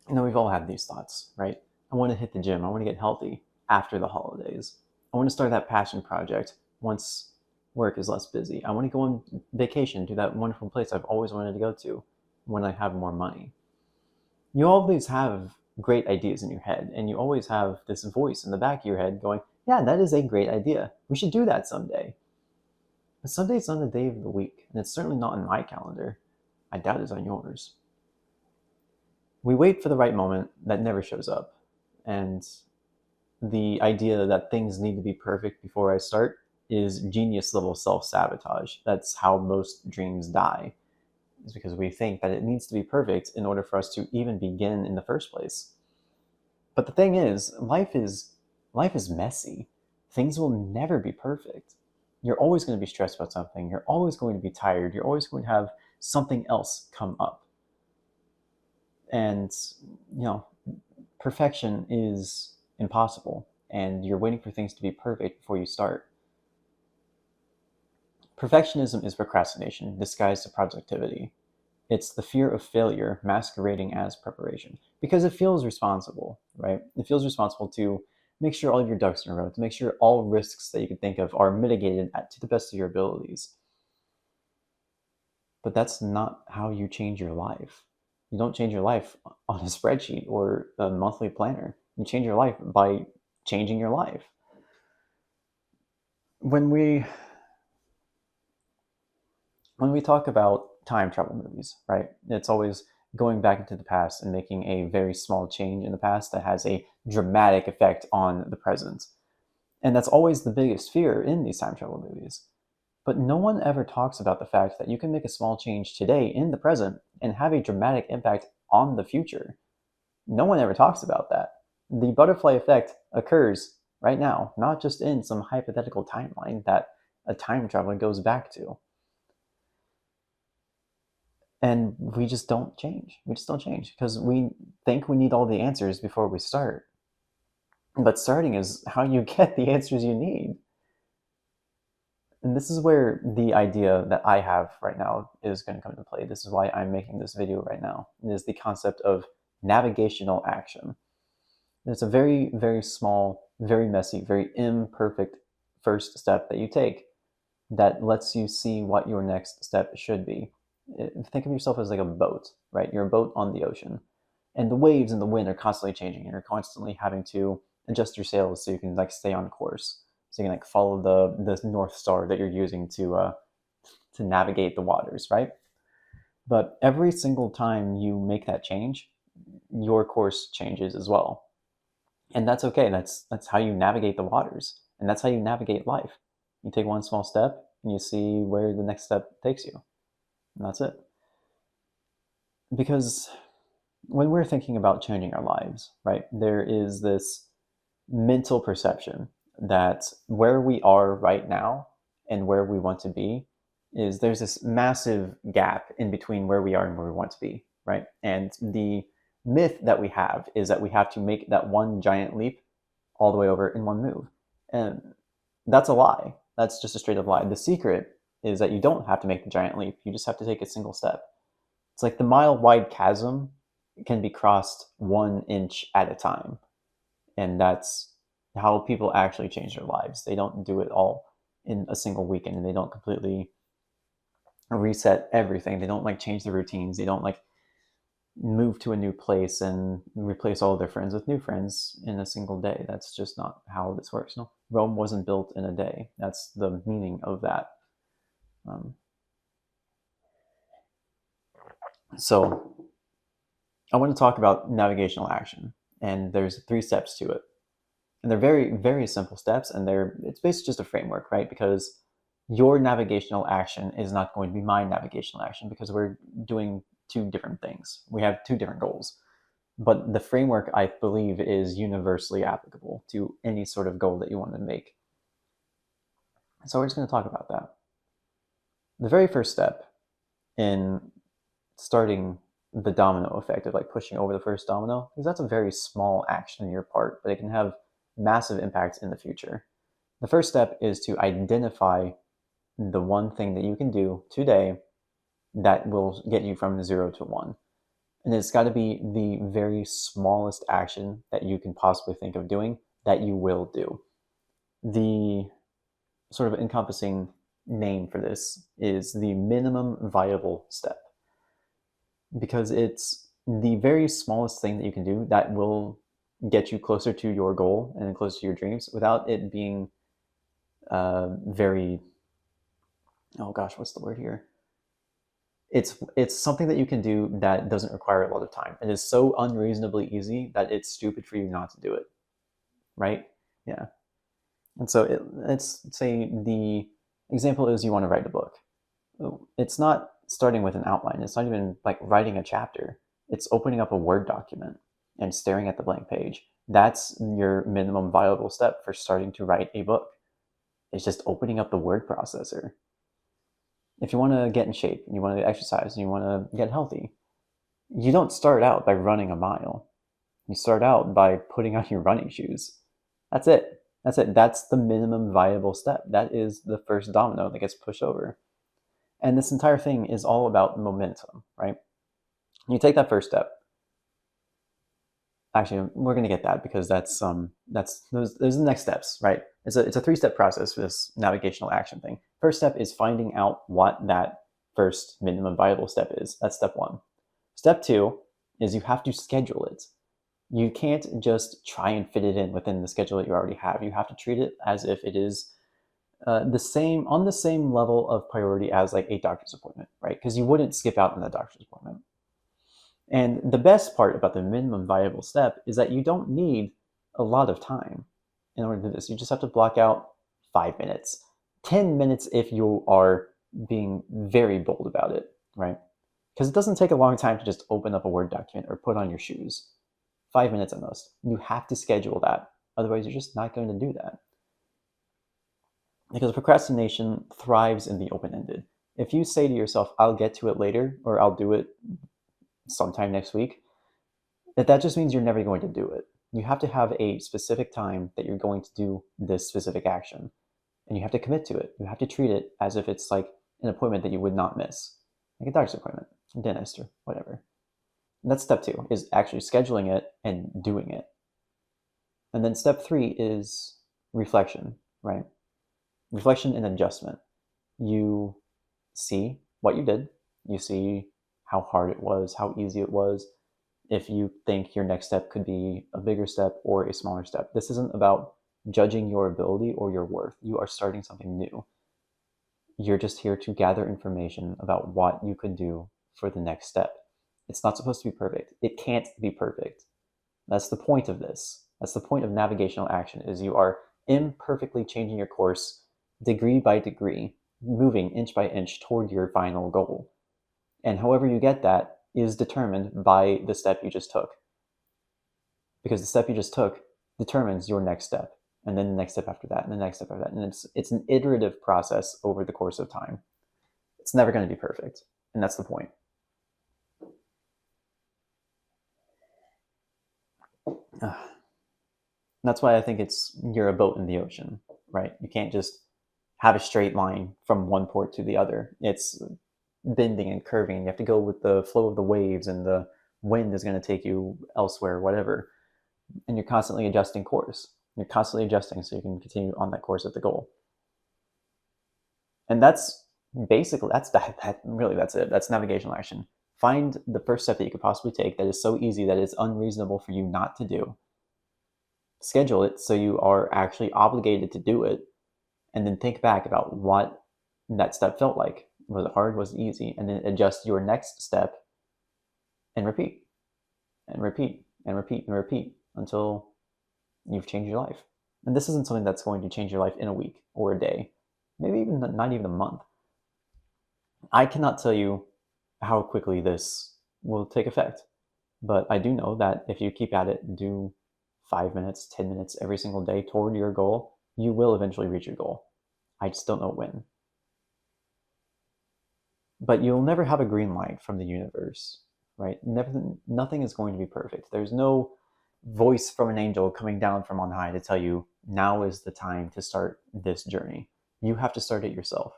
We've all had these thoughts, right? I want to hit the gym. I want to get healthy after the holidays. I want to start that passion project once work is less busy. I want to go on vacation to that wonderful place I've always wanted to go to when I have more money. You always have great ideas in your head, and you always have this voice in the back of your head going, yeah, that is a great idea. We should do that someday. But someday's not a day of the week, and it's certainly not in my calendar. I doubt it's on yours. We wait for the right moment that never shows up. And the idea that things need to be perfect before I start is genius level self sabotage. That's how most dreams die, is because we think that it needs to be perfect in order for us to even begin in the first place. But the thing is, life is messy. Things will never be perfect. You're always going to be stressed about something. You're always going to be tired. You're always going to have something else come up. And you know, perfection is impossible, and you're waiting for things to be perfect before you start. Perfectionism is procrastination disguised as productivity. It's the fear of failure masquerading as preparation because it feels responsible, right? It feels responsible to make sure all of your ducks in a row, to make sure all risks that you can think of are mitigated to the best of your abilities. But that's not how you change your life. You don't change your life on a spreadsheet or a monthly planner. You change your life by changing your life. When we when we talk about time travel movies, right? It's always going back into the past and making a very small change in the past that has a dramatic effect on the present. And that's always the biggest fear in these time travel movies. But no one ever talks about the fact that you can make a small change today in the present and have a dramatic impact on the future. No one ever talks about that. The butterfly effect occurs right now, not just in some hypothetical timeline that a time traveler goes back to. And we just don't change. We just don't change because we think we need all the answers before we start. But starting is how you get the answers you need. And this is where the idea that I have right now is going to come into play. This is why I'm making this video right now. It is the concept of navigational action. It's a very, very small, very messy, very imperfect first step that you take that lets you see what your next step should be. Think of yourself as like a boat, right? You're a boat on the ocean, and the waves and the wind are constantly changing, and you're constantly having to adjust your sails so you can like stay on course, so you can like follow the north star that you're using to navigate the waters, right? But every single time you make that change, your course changes as well, and that's okay. That's how you navigate the waters, and that's how you navigate life. You take one small step, and you see where the next step takes you, and that's it. Because when we're thinking about changing our lives, right, there is this mental perception that where we are right now and where we want to be is there's this massive gap in between where we are and where we want to be, right? And the myth that we have is that we have to make that one giant leap all the way over in one move. And that's a lie. That's just a straight up lie. The secret is that you don't have to make the giant leap. You just have to take a single step. It's like the mile wide chasm can be crossed 1 inch at a time. And that's how people actually change their lives. They don't do it all in a single weekend, and they don't completely reset everything. They don't like change their routines. They don't like move to a new place and replace all their friends with new friends in a single day. That's just not how this works. No, Rome wasn't built in a day. That's the meaning of that. Um, so I want to talk about navigational action, and there's 3 steps to it. And they're very, very simple steps, and it's basically just a framework, right? Because your navigational action is not going to be my navigational action because we're doing 2 different things. We have 2 different goals. But the framework, I believe, is universally applicable to any sort of goal that you want to make. So we're just going to talk about that. The very first step in starting the domino effect of like pushing over the first domino, because that's a very small action on your part, but it can have massive impacts in the future. The first step is to identify the one thing that you can do today that will get you from 0 to 1. And it's got to be the very smallest action that you can possibly think of doing that you will do. The sort of encompassing name for this is the minimum viable step, because it's the very smallest thing that you can do that will get you closer to your goal and closer to your dreams without it being very, oh gosh, what's the word here? It's something that you can do that doesn't require a lot of time. It is so unreasonably easy that it's stupid for you not to do it, right? Yeah. And so let's say the example is you want to write a book. It's not starting with an outline. It's not even like writing a chapter. It's opening up a Word document and staring at the blank page. That's your minimum viable step for starting to write a book. It's just opening up the word processor. If you want to get in shape and you want to exercise and you want to get healthy, you don't start out by running a mile. You start out by putting on your running shoes. That's it. That's it. That's the minimum viable step. That is the first domino that gets pushed over. And this entire thing is all about momentum, right? You take that first step. Actually, we're going to get that because that's those are the next steps, right? It's a 3-step process for this navigational action thing. First step is finding out what that first minimum viable step is. That's step 1. Step 2 is you have to schedule it. You can't just try and fit it in within the schedule that you already have. You have to treat it as if it is on the same level of priority as like a doctor's appointment, right? Because you wouldn't skip out on that doctor's appointment. And the best part about the minimum viable step is that you don't need a lot of time in order to do this. You just have to block out 5 minutes, 10 minutes if you are being very bold about it, right? Because it doesn't take a long time to just open up a Word document or put on your shoes. 5 minutes at most. You have to schedule that. Otherwise, you're just not going to do that. Because procrastination thrives in the open-ended. If you say to yourself, I'll get to it later, or I'll do it sometime next week, that just means you're never going to do it. You have to have a specific time that you're going to do this specific action. And you have to commit to it. You have to treat it as if it's like an appointment that you would not miss. Like a doctor's appointment, a dentist, or whatever. And that's step 2, is actually scheduling it and doing it. And then step 3 is reflection, right? Reflection and adjustment. You see what you did. You see how hard it was, how easy it was. If you think your next step could be a bigger step or a smaller step. This isn't about judging your ability or your worth. You are starting something new. You're just here to gather information about what you could do for the next step. It's not supposed to be perfect. It can't be perfect. That's the point of this. That's the point of navigational action, is you are imperfectly changing your course degree by degree, moving inch by inch toward your final goal. And however you get that is determined by the step you just took. Because the step you just took determines your next step, and then the next step after that, and the next step after that. And it's an iterative process over the course of time. It's never going to be perfect, and that's the point. That's why I think you're a boat in the ocean, right? You can't just have a straight line from one port to the other. It's bending and curving. You have to go with the flow of the waves, and the wind is going to take you elsewhere, whatever. And you're constantly adjusting course. You're constantly adjusting so you can continue on that course at the goal. And that's basically, that's it. That's navigational action. Find the first step that you could possibly take that is so easy that it's unreasonable for you not to do. Schedule it so you are actually obligated to do it, and then think back about what that step felt like. Was it hard? Was it easy? And then adjust your next step and repeat and repeat and repeat and repeat until you've changed your life. And this isn't something that's going to change your life in a week or a day, maybe even not even a month. I cannot tell you how quickly this will take effect, but I do know that if you keep at it and do 5 minutes, 10 minutes every single day toward your goal, you will eventually reach your goal. I just don't know when. But you'll never have a green light from the universe, right? Nothing is going to be perfect. There's no voice from an angel coming down from on high to tell you, now is the time to start this journey. You have to start it yourself.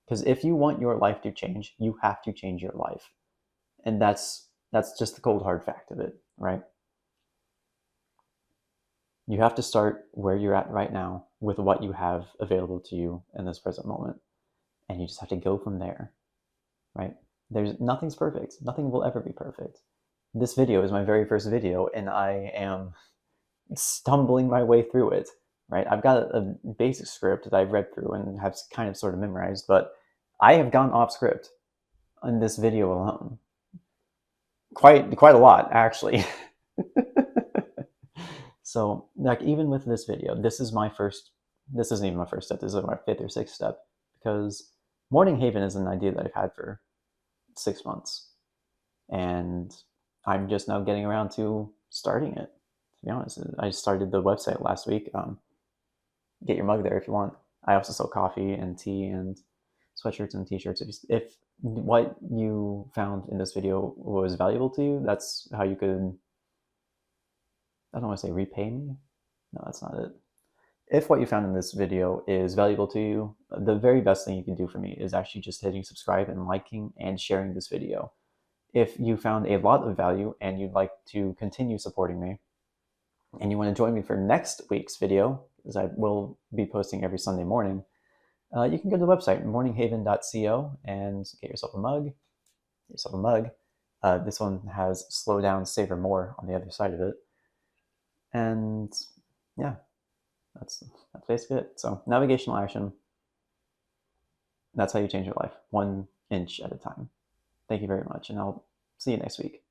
Because if you want your life to change, you have to change your life. And that's That's just the cold hard fact of it, right? You have to start where you're at right now with what you have available to you in this present moment. And you just have to go from there, right? Nothing's perfect. Nothing will ever be perfect. This video is my very first video, and I am stumbling my way through it, right? I've got a basic script that I've read through and have kind of sort of memorized, but I have gone off script in this video alone. Quite a lot, actually. So, like, even with this video, this isn't even my first step, this is my fifth or sixth step, because Morning Haven is an idea that I've had for 6 months, and I'm just now getting around to starting it. To be honest, I started the website last week. Get your mug there if you want. I also sell coffee and tea and sweatshirts and t-shirts. If what you found in this video was valuable to you, that's how you could, I don't want to say repay me. No, that's not it. If what you found in this video is valuable to you, the very best thing you can do for me is actually just hitting subscribe and liking and sharing this video. If you found a lot of value and you'd like to continue supporting me, and you want to join me for next week's video, because I will be posting every Sunday morning, you can go to the website, morninghaven.co, and get yourself a mug. This one has slow down, savor more on the other side of it. And yeah, that's basically it. So navigational action, that's how you change your life, 1 inch at a time. Thank you very much, and I'll see you next week.